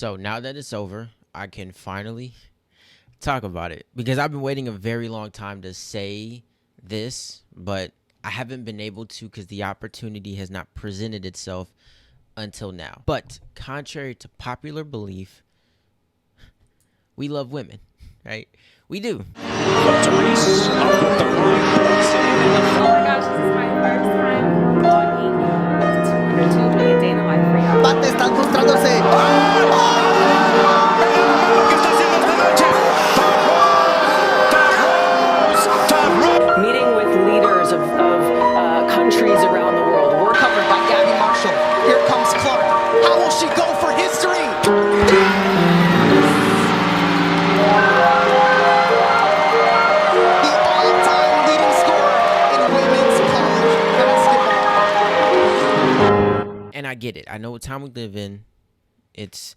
So now that it's over, I can finally talk about it because I've been waiting a very long time to say this, but I haven't been able to because the opportunity has not presented itself until now. But contrary to popular belief, we love women, right? We do. Reese up with the line, puts it in the Oh my gosh, this is my first time vlogging. It's 2 million day in the life for y'all. Bate, están mostrándose. Meeting with leaders of countries around the world. We're Covered by Gabby Marshall. Here comes Clark. How will she go for history? The all-time leading scorer in women's college basketball. And I get it. I know what time we live in. It's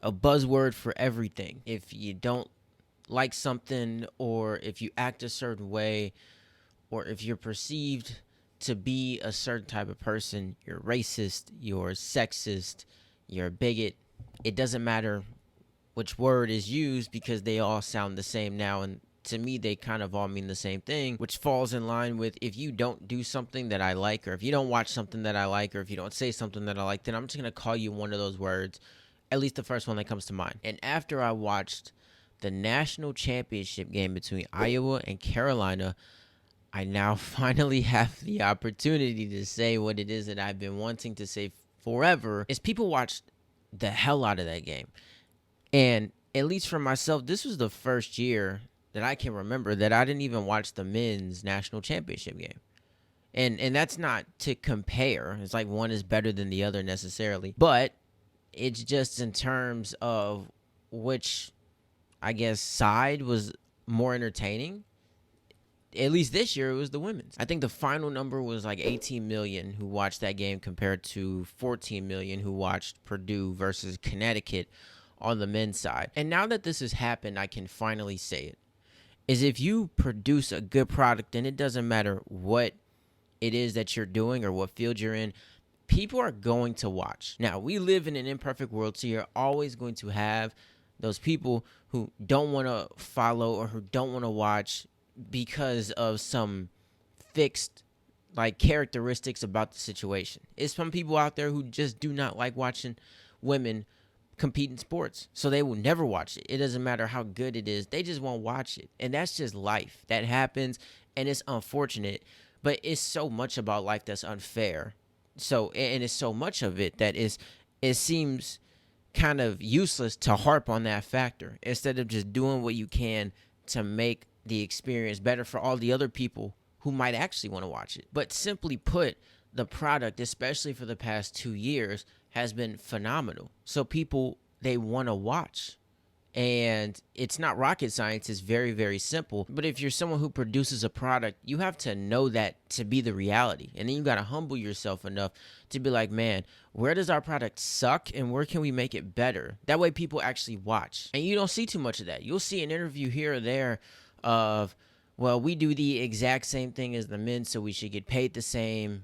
a buzzword for everything. If you don't like something, or if you act a certain way, or if you're perceived to be a certain type of person, you're racist, you're sexist, you're a bigot. It doesn't matter which word is used because they all sound the same now. And to me, they kind of all mean the same thing, which falls in line with if you don't do something that I like, or if you don't watch something that I like, or if you don't say something that I like, then I'm just going to call you one of those words, at least the first one that comes to mind. And after I watched the national championship game between Iowa and Carolina, I now finally have the opportunity to say what it is that I've been wanting to say forever. Is people watched the hell out of that game. And at least for myself, this was the first year that I can remember that I didn't even watch the men's national championship game. And that's not to compare. It's like one is better than the other necessarily. But it's just in terms of which, I guess, side was more entertaining. At least this year, it was the women's. I think the final number was like 18 million who watched that game compared to 14 million who watched Purdue versus Connecticut on the men's side. And now that this has happened, I can finally say it. Is if you produce a good product, and it doesn't matter what it is that you're doing or what field you're in, people are going to watch. Now, we live in an imperfect world, so you're always going to have those people who don't want to follow or who don't want to watch because of some fixed like characteristics about the situation. It's some people out there who just do not like watching women compete in sports, so they will never watch it. It doesn't matter how good it is, they just won't watch it. And that's just life. That happens, and it's unfortunate, but it's so much about life that's unfair. So, and it's so much of it that it seems kind of useless to harp on that factor instead of just doing what you can to make the experience better for all the other people who might actually want to watch it. But simply put, the product, especially for the past 2 years, has been phenomenal. So people, they want to watch. And it's not rocket science. It's very, very simple. But if you're someone who produces a product, you have to know that to be the reality. And then you got to humble yourself enough to be like, man, where does our product suck and where can we make it better? That way people actually watch. And you don't see too much of that. You'll see an interview here or there of, well, we do the exact same thing as the men, so we should get paid the same,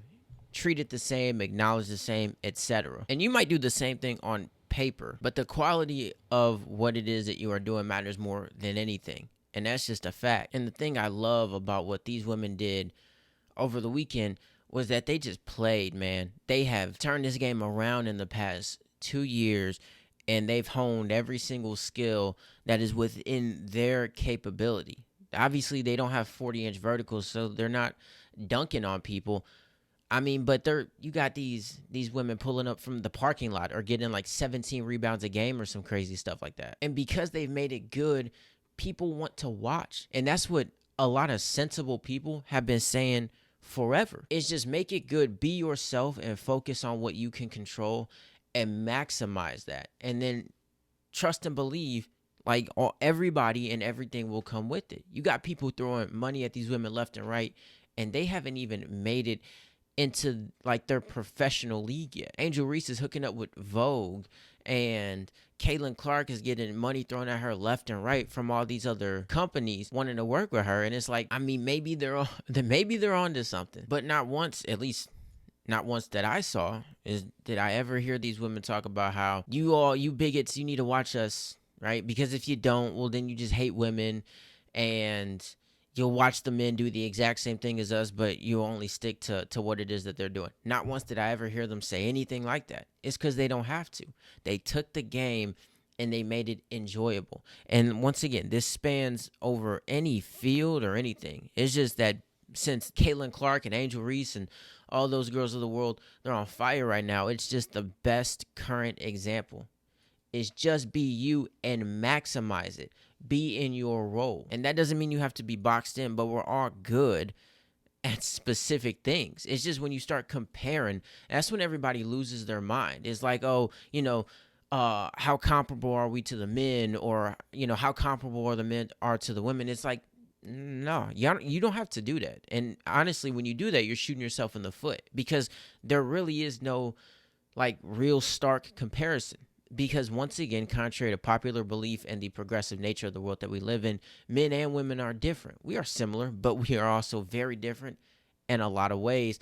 treated the same, acknowledged the same, etc. And you might do the same thing on paper, but the quality of what it is that you are doing matters more than anything. And that's just a fact. And the thing I love about what these women did over the weekend was that they just played, man. They have turned this game around in the past 2 years, and they've honed every single skill that is within their capability. Obviously, they don't have 40-inch verticals, so they're not dunking on people. I mean, but you got these women pulling up from the parking lot or getting like 17 rebounds a game or some crazy stuff like that. And because they've made it good, people want to watch. And that's what a lot of sensible people have been saying forever. It's just make it good, be yourself, and focus on what you can control and maximize that. And then trust and believe like everybody and everything will come with it. You got people throwing money at these women left and right, and they haven't even made it into like their professional league yet. Angelreese is hooking up with Vogue, and Caitlinclark is getting money thrown at her left and right from all these other companies wanting to work with her. And it's like, I mean, maybe they're onto something, but not once, at least not once that I saw, did I ever hear these women talk about how you bigots, you need to watch us, right? Because if you don't, well, then you just hate women, and you'll watch the men do the exact same thing as us, but you only stick to what it is that they're doing. Not once did I ever hear them say anything like that. It's because they don't have to. They took the game and they made it enjoyable. And once again, this spans over any field or anything. It's just that since Caitlin Clark and Angelreese and all those girls of the world, they're on fire right now. It's just the best current example. Is just be you and maximize it. Be in your role. And that doesn't mean you have to be boxed in, but we're all good at specific things. It's just when you start comparing, that's when everybody loses their mind. It's like, oh, how comparable are we to the men? Or, how comparable are the men are to the women? It's like, no, you don't have to do that. And honestly, when you do that, you're shooting yourself in the foot, because there really is no real stark comparison. Because once again, contrary to popular belief and the progressive nature of the world that we live in, men and women are different. We are similar, but we are also very different in a lot of ways.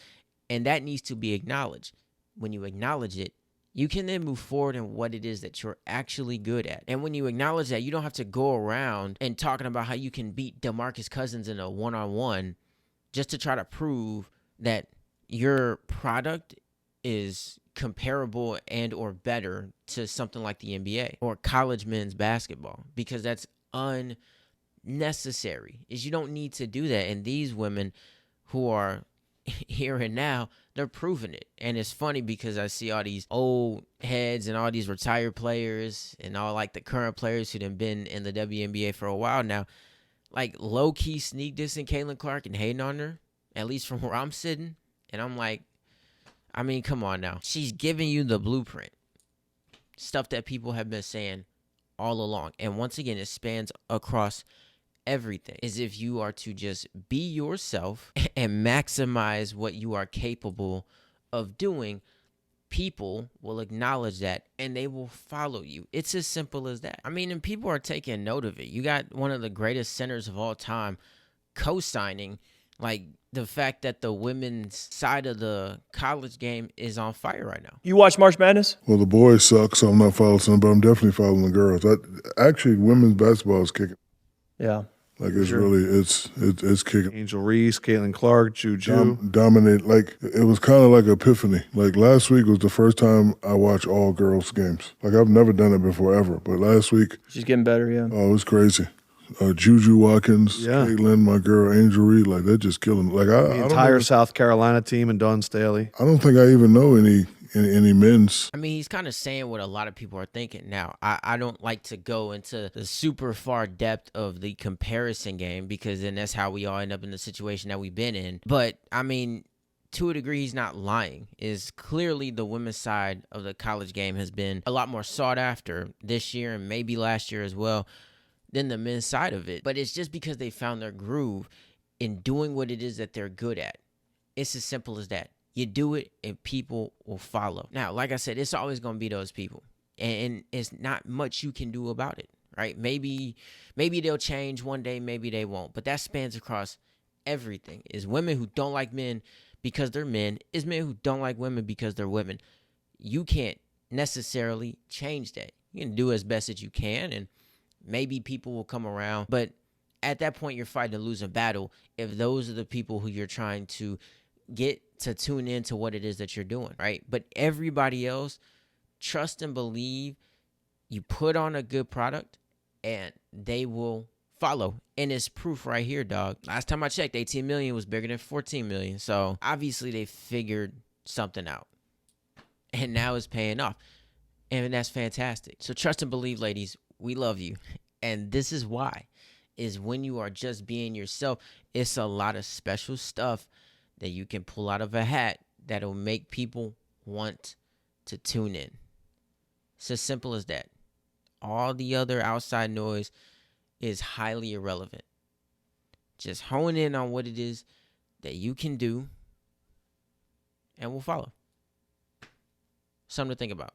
And that needs to be acknowledged. When you acknowledge it, you can then move forward in what it is that you're actually good at. And when you acknowledge that, you don't have to go around and talking about how you can beat DeMarcus Cousins in a one-on-one just to try to prove that your product is comparable and or better to something like the NBA or college men's basketball, because that's unnecessary. You don't need to do that. And these women who are here and now, they're proving it. And it's funny because I see all these old heads and all these retired players and all the current players who've been in the WNBA for a while now, low-key sneak dissing Caitlin Clark and hating on her, at least from where I'm sitting. And I'm like, I mean, come on now. She's giving you the blueprint. Stuff that people have been saying all along. And once again, it spans across everything. Is if you are to just be yourself and maximize what you are capable of doing, people will acknowledge that and they will follow you. It's as simple as that. I mean, and people are taking note of it. You got one of the greatest centers of all time co-signing the fact that the women's side of the college game is on fire right now. You watch March Madness? Well, the boys suck, so I'm not following them, but I'm definitely following the girls. Actually, women's basketball is kicking. Yeah. It's really, it's kicking. Angel Reese, Caitlin Clark, Juju. Dominate. It was kind of like epiphany. Last week was the first time I watched all girls games. I've never done it before ever, but last week. She's getting better, yeah. Oh, it was crazy. Juju Watkins, yeah. Caitlin, my girl, Angel Reese, they're just killing. The entire South Carolina team and Dawn Staley. I don't think I even know any men's. I mean, he's kind of saying what a lot of people are thinking now. I don't like to go into the super far depth of the comparison game, because then that's how we all end up in the situation that we've been in. But, I mean, to a degree, he's not lying. Is clearly the women's side of the college game has been a lot more sought after this year and maybe last year as well than the men's side of it. But it's just because they found their groove in doing what it is that they're good at. It's as simple as that. You do it and people will follow. Now, like I said, it's always going to be those people. And it's not much you can do about it, right? Maybe they'll change one day, maybe they won't. But that spans across everything. Is women who don't like men because they're men. Is men who don't like women because they're women. You can't necessarily change that. You can do as best as you can, and maybe people will come around. But at that point, you're fighting a losing battle if those are the people who you're trying to get to tune into what it is that you're doing, right? But everybody else, trust and believe you put on a good product and they will follow. And it's proof right here, dog. Last time I checked, 18 million was bigger than 14 million. So obviously they figured something out. And now it's paying off. And that's fantastic. So trust and believe, ladies. We love you. And this is why. Is when you are just being yourself, it's a lot of special stuff that you can pull out of a hat that'll make people want to tune in. It's as simple as that. All the other outside noise is highly irrelevant. Just hone in on what it is that you can do, and we'll follow. Something to think about.